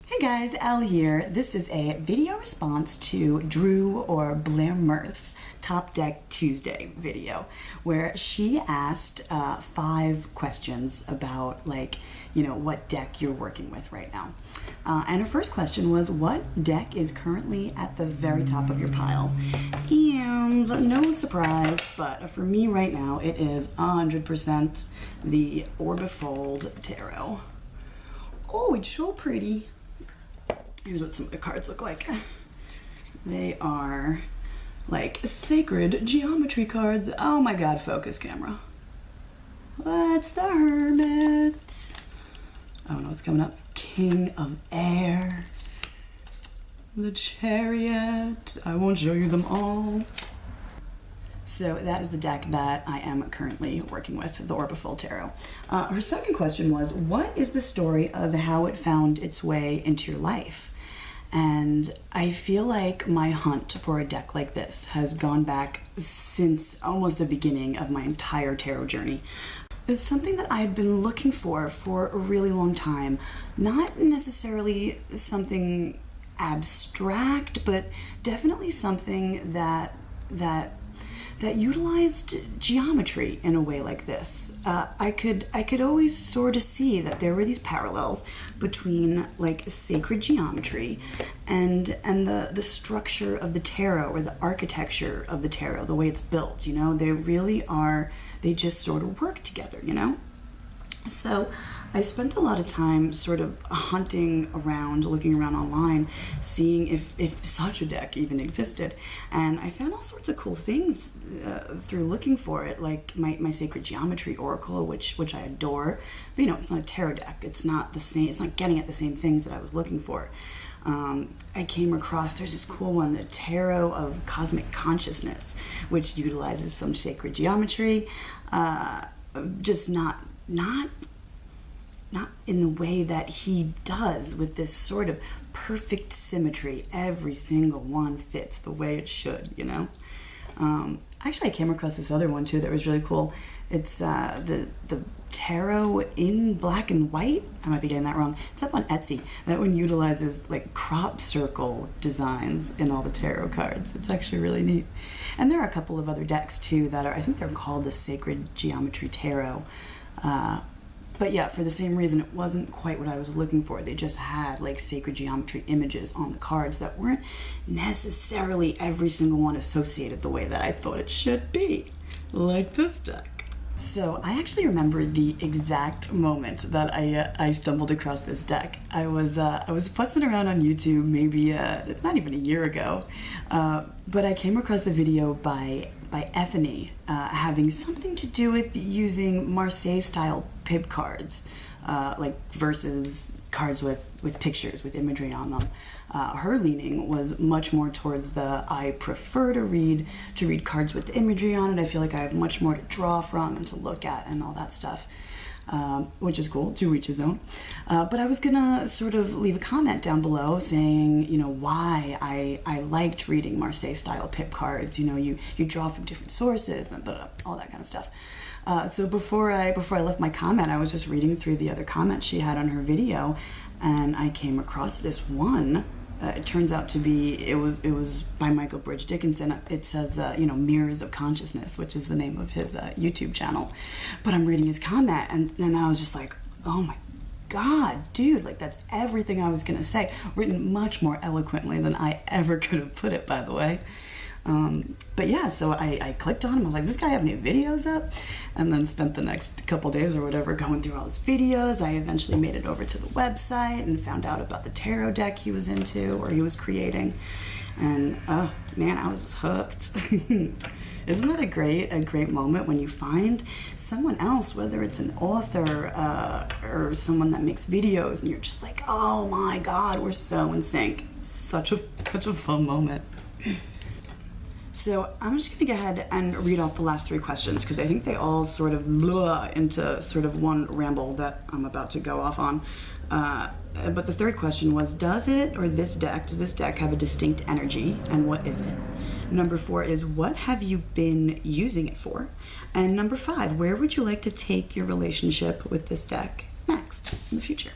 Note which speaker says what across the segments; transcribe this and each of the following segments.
Speaker 1: Hey guys, Elle here. This is a video response to Drew or Blair Mirth's Top Deck Tuesday video, where she asked 5 questions about, what deck you're working with right now. And her first question was, what deck is currently at the very top of your pile? And no surprise, but for me right now, it is 100% the Orbifold Tarot. Oh, it's so pretty. Here's what some of the cards look like. They are like sacred geometry cards. Oh my god, focus camera. What's the Hermit? Oh no, it's coming up. King of Air. The Chariot. I won't show you them all. So that is the deck that I am currently working with, the Orbifold Tarot. Her second question was, what is the story of how it found its way into your life? And I feel like my hunt for a deck like this has gone back since almost the beginning of my entire tarot journey. It's something that I had been looking for a really long time. Not necessarily something abstract, but definitely something that utilized geometry in a way like this. I could always sort of see that there were these parallels between like sacred geometry and the structure of the tarot, or the architecture of the tarot, the way it's built. You know, they really are. They just sort of work together. You know. So I spent a lot of time sort of hunting around, looking around online, seeing if such a deck even existed. And I found all sorts of cool things through looking for it, like my Sacred Geometry Oracle, which I adore. But you know, it's not a tarot deck. It's not the same. It's not getting at the same things that I was looking for. I came across, there's this cool one, the Tarot of Cosmic Consciousness, which utilizes some sacred geometry, just not in the way that he does, with this sort of perfect symmetry. Every single one fits the way it should, you know. Actually, I came across this other one too that was really cool. It's the Tarot in Black and White. I might be getting that wrong. It's up on Etsy. That one utilizes like crop circle designs in all the tarot cards. It's actually really neat. And there are a couple of other decks too that are, I think they're called the Sacred Geometry Tarot. But yeah, for the same reason, it wasn't quite what I was looking for. They just had like sacred geometry images on the cards that weren't necessarily every single one associated the way that I thought it should be, like this deck. So I actually remember the exact moment that I stumbled across this deck. I was putzing around on YouTube, maybe not even a year ago, but I came across a video by Ethony having something to do with using Marseille-style pib cards, versus cards with pictures, with imagery on them. Her leaning was much more towards I prefer to read cards with imagery on it. I feel like I have much more to draw from and to look at and all that stuff. Which is cool, to each his own. But I was gonna sort of leave a comment down below saying, you know, why I liked reading Marseille-style pip cards. You know, you draw from different sources and all that kind of stuff. So before I left my comment, I was just reading through the other comments she had on her video, and I came across this one. It turns out to be, it was by Michael Bridge Dickinson. It says, Mirrors of Consciousness, which is the name of his YouTube channel. But I'm reading his comment, and then I was just like, oh my god, dude, like that's everything I was gonna say, written much more eloquently than I ever could have put it, by the way. But yeah, so I clicked on him. I was like, does this guy have any videos up? And then spent the next couple days or whatever going through all his videos. I eventually made it over to the website and found out about the tarot deck he was into, or he was creating. And oh man, I was just hooked. Isn't that a great moment when you find someone else, whether it's an author or someone that makes videos, and you're just like, oh my god, we're so in sync. It's such a fun moment. So I'm just gonna go ahead and read off the last 3 questions, because I think they all sort of blew into sort of one ramble that I'm about to go off on. But the third question was, does this deck have a distinct energy, and what is it? Number 4 is, what have you been using it for? And number 5, where would you like to take your relationship with this deck next in the future?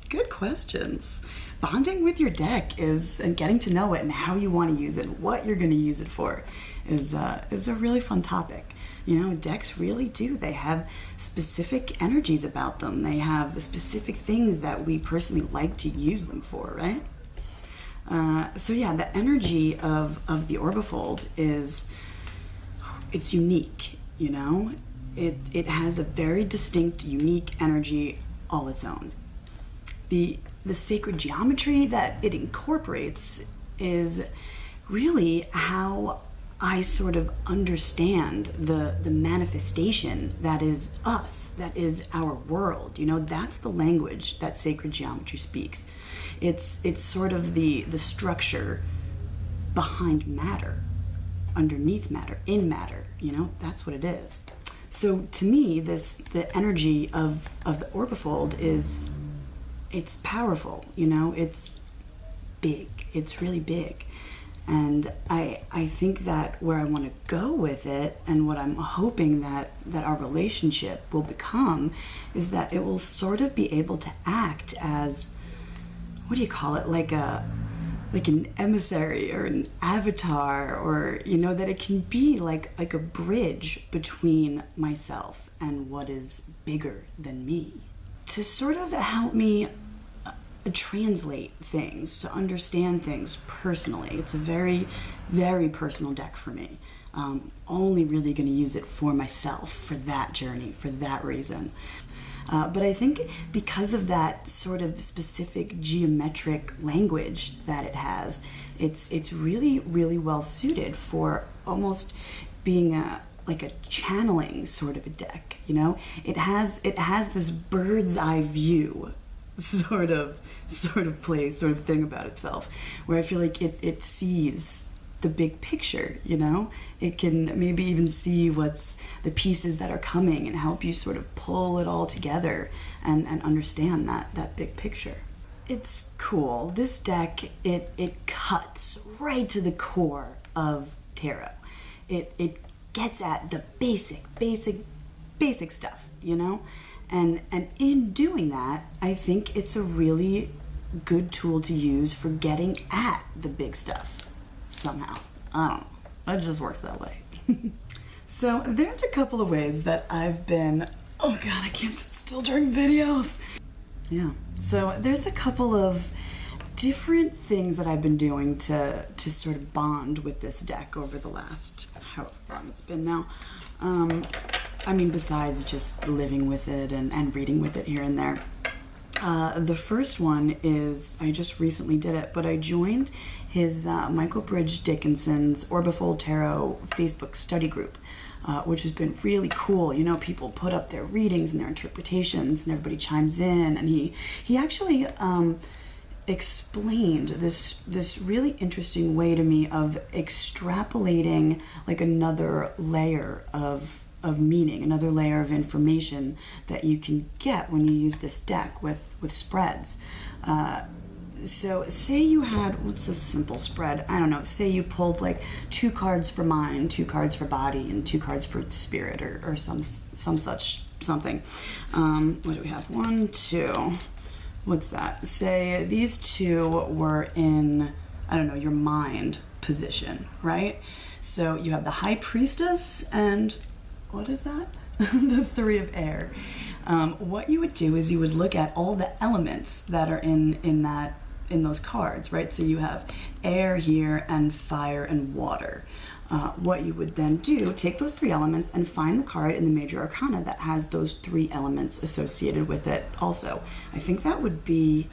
Speaker 1: Good questions. bonding with your deck and getting to know it and how you want to use it, what you're going to use it for, is a really fun topic. You know, decks really do. They have specific energies about them. They have specific things that we personally like to use them for, right? So yeah, the energy of the Orbifold it's unique, you know? It has a very distinct, unique energy all its own. The sacred geometry that it incorporates is really how I sort of understand the manifestation that is us, that is our world. You know, that's the language that sacred geometry speaks. It's sort of the structure behind matter, underneath matter, in matter, you know, that's what it is. So to me, the energy of the Orbifold it's powerful, you know, it's big, it's really big. And I think that where I want to go with it, and what I'm hoping that our relationship will become, is that it will sort of be able to act as, what do you call it, like an emissary or an avatar, or, you know, that it can be like a bridge between myself and what is bigger than me, to sort of help me translate things, to understand things personally. It's a very, very personal deck for me. Only really going to use it for myself, for that journey, for that reason. But I think because of that sort of specific geometric language that it has, it's really, really well suited for almost being like a channeling sort of a deck, you know? It has this bird's eye view sort of play, sort of thing about itself, where I feel like it sees the big picture, you know? It can maybe even see what's the pieces that are coming and help you sort of pull it all together and understand that big picture. It's cool. This deck, it cuts right to the core of tarot. It gets at the basic stuff, you know? And in doing that, I think it's a really good tool to use for getting at the big stuff somehow. I don't know. It just works that way. So there's a couple of ways that I've been, oh God, I can't sit still during videos. Yeah. So there's a couple of different things that I've been doing to sort of bond with this deck over the last, however long it's been now. I mean, besides just living with it and reading with it here and there. The first one is, I just recently did it, but I joined his Michael Bridge Dickinson's Orbifold Tarot Facebook study group, which has been really cool. You know, people put up their readings and their interpretations, and everybody chimes in, and he actually explained this really interesting way to me of extrapolating like another layer of meaning, another layer of information that you can get when you use this deck with spreads. So say you had, what's a simple spread? I don't know, say you pulled like 2 cards for mind, 2 cards for body, and 2 cards for spirit, or some such something. What do we have? 1, 2. What's that? Say these 2 were in, I don't know, your mind position, right? So you have the High Priestess and, what is that? The 3 of air. What you would do is you would look at all the elements that are in those cards, right? So you have air here and fire and water. What you would then do, take those 3 elements and find the card in the major arcana that has those 3 elements associated with it also. I think that would be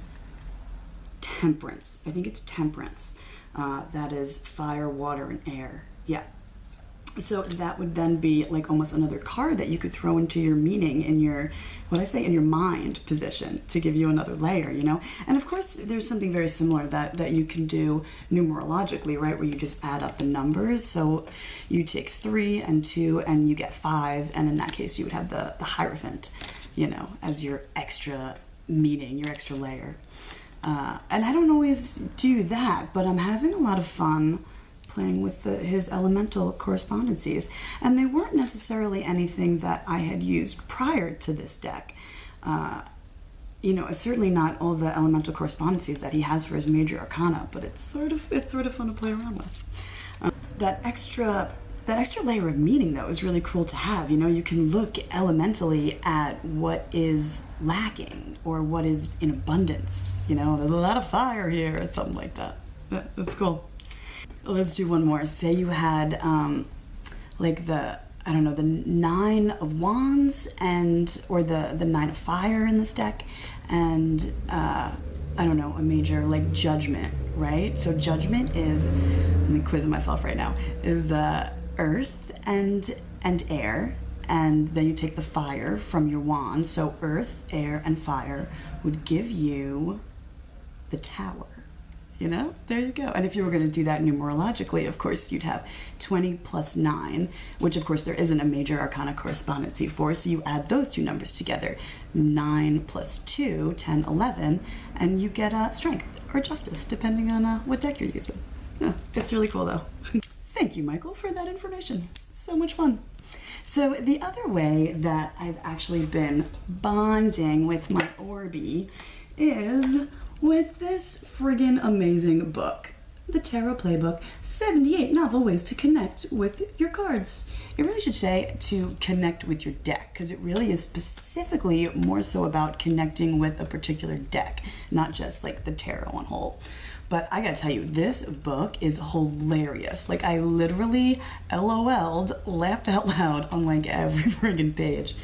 Speaker 1: Temperance. I think it's Temperance. That is fire, water, and air. Yeah. So that would then be like almost another card that you could throw into your meaning in your, in your mind position to give you another layer, you know? And of course, there's something very similar that you can do numerologically, right? Where you just add up the numbers. So you take 3 and 2 and you get 5. And in that case, you would have the Hierophant, you know, as your extra meaning, your extra layer. And I don't always do that, but I'm having a lot of fun playing with his elemental correspondences, and they weren't necessarily anything that I had used prior to this deck. you know, certainly not all the elemental correspondences that he has for his major arcana, but it's sort of fun to play around with. That extra layer of meaning, though, is really cool to have. You know, you can look elementally at what is lacking or what is in abundance. You know, there's a lot of fire here or something like that. That's cool. Let's do one more. Say you had like the, I don't know, the 9 of Wands or the 9 of Fire in this deck, and I don't know, a major like Judgment, right? So Judgment is, let me quiz myself right now, is Earth and Air, and then you take the Fire from your wand. So Earth, Air, and Fire would give you the Tower. You know, there you go. And if you were going to do that numerologically, of course, you'd have 20 plus 9, which of course there isn't a major arcana correspondency for, so you add those two numbers together. 9 plus 2, 10, 11, and you get strength or justice, depending on what deck you're using. Yeah, it's really cool though. Thank you, Michael, for that information. So much fun. So the other way that I've actually been bonding with my Orbi is with this friggin' amazing book, the Tarot Playbook, 78 Novel Ways to Connect with Your Cards. It really should say to connect with your deck, because it really is specifically more so about connecting with a particular deck, not just like the tarot on whole. But I gotta tell you, this book is hilarious. Like, I literally LOL'd, laughed out loud on like every friggin' page.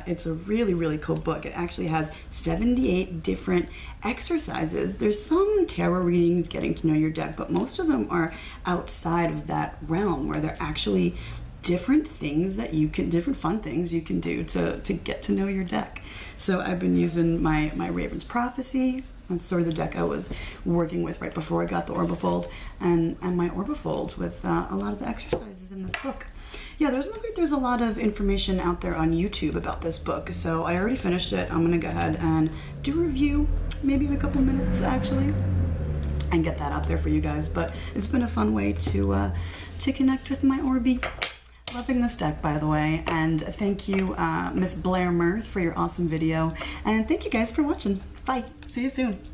Speaker 1: It's a really, really cool book. It actually has 78 different exercises. There's some tarot readings, getting to know your deck, but most of them are outside of that realm, where they're actually different things that you can, different fun things you can do to get to know your deck. So I've been using my Raven's Prophecy. That's sort of the deck I was working with right before I got the Orbifold, and my Orbifold with a lot of the exercises in this book. Yeah, there's a lot of information out there on YouTube about this book, so I already finished it. I'm gonna go ahead and do a review, maybe in a couple minutes actually, and get that out there for you guys. But it's been a fun way to connect with my Orbi. Loving this deck, by the way, and thank you, Miss Blair Mirth, for your awesome video, and thank you guys for watching. Bye. See you soon.